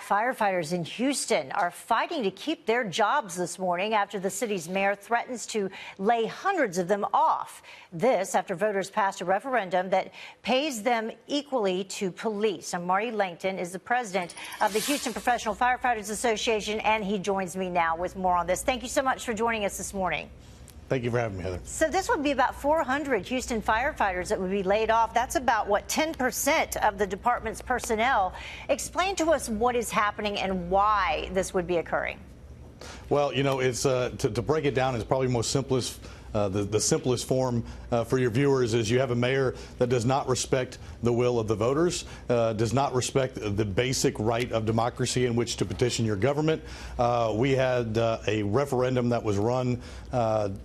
Firefighters in Houston are fighting to keep their jobs this morning after the city's mayor threatens to lay hundreds of them off. This after voters passed a referendum that pays them equally to police. And Marty Langton is the president of the Houston Professional Firefighters Association, and he joins me now with more on this. Thank you so much for joining us this morning. Thank you for having me, Heather. So this would be about 400 Houston firefighters that would be laid off. That's about, 10% of the department's personnel. Explain to us what is happening and why this would be occurring. Well, it's to break it down, it's probably most simplest. The simplest form for your viewers is you have a mayor that does not respect the will of the voters, does not respect the basic right of democracy in which to petition your government. We had a referendum that was run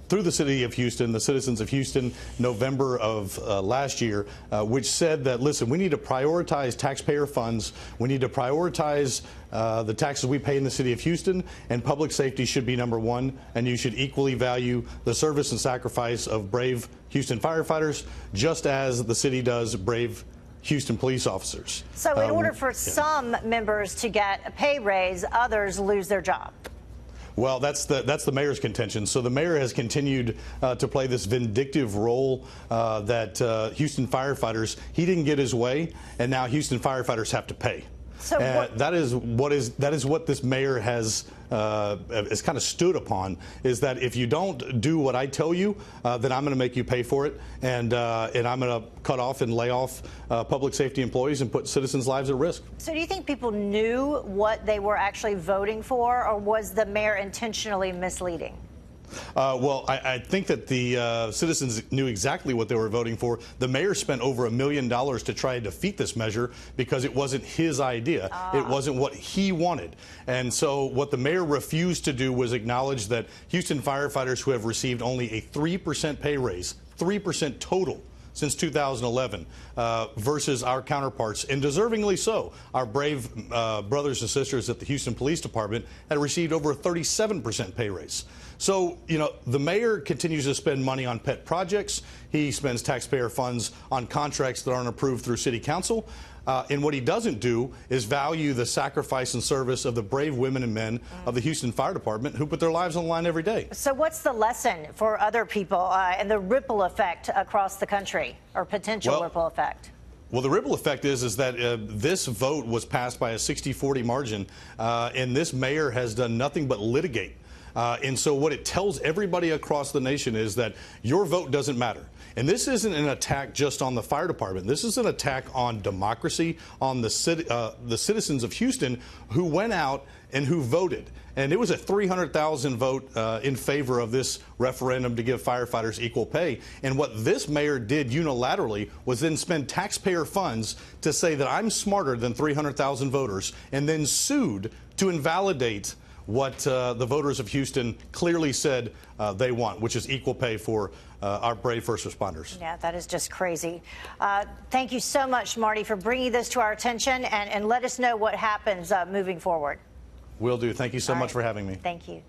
through the city of Houston, the citizens of Houston, November of last year, which said that, listen, we need to prioritize taxpayer funds. We need to prioritize the taxes we pay in the city of Houston, and public safety should be number one, and you should equally value the service and sacrifice of brave Houston firefighters, just as the city does brave Houston police officers. So in order for some members to get a pay raise, others lose their job. Well, that's the mayor's contention. So the mayor has continued to play this vindictive role that Houston firefighters, he didn't get his way, and now Houston firefighters have to pay. So that is what this mayor has kind of stood upon, is that if you don't do what I tell you, then I'm going to make you pay for it, and I'm going to cut off and lay off public safety employees and put citizens' lives at risk. So do you think people knew what they were actually voting for, or was the mayor intentionally misleading? Well, I think that the citizens knew exactly what they were voting for. The mayor spent over $1 million to try to defeat this measure because it wasn't his idea. It wasn't what he wanted. And so what the mayor refused to do was acknowledge that Houston firefighters who have received only a 3% pay raise, 3% total, since 2011, versus our counterparts, and deservingly so. Our brave brothers and sisters at the Houston Police Department had received over a 37% pay raise. So, the mayor continues to spend money on pet projects. He spends taxpayer funds on contracts that aren't approved through city council. And what he doesn't do is value the sacrifice and service of the brave women and men of the Houston Fire Department who put their lives on the line every day. So what's the lesson for other people and the ripple effect across the country, or potential ripple effect? Well, the ripple effect is that this vote was passed by a 60-40 margin, and this mayor has done nothing but litigate. And so what it tells everybody across the nation is that your vote doesn't matter. And this isn't an attack just on the fire department. This is an attack on democracy, on the citizens of Houston who went out and who voted. And it was a 300,000 vote in favor of this referendum to give firefighters equal pay. And what this mayor did unilaterally was then spend taxpayer funds to say that I'm smarter than 300,000 voters, and then sued to invalidate what the voters of Houston clearly said they want, which is equal pay for our brave first responders. Yeah, that is just crazy. Thank you so much, Marty, for bringing this to our attention, and let us know what happens moving forward. Will do. Thank you so much for having me. Thank you.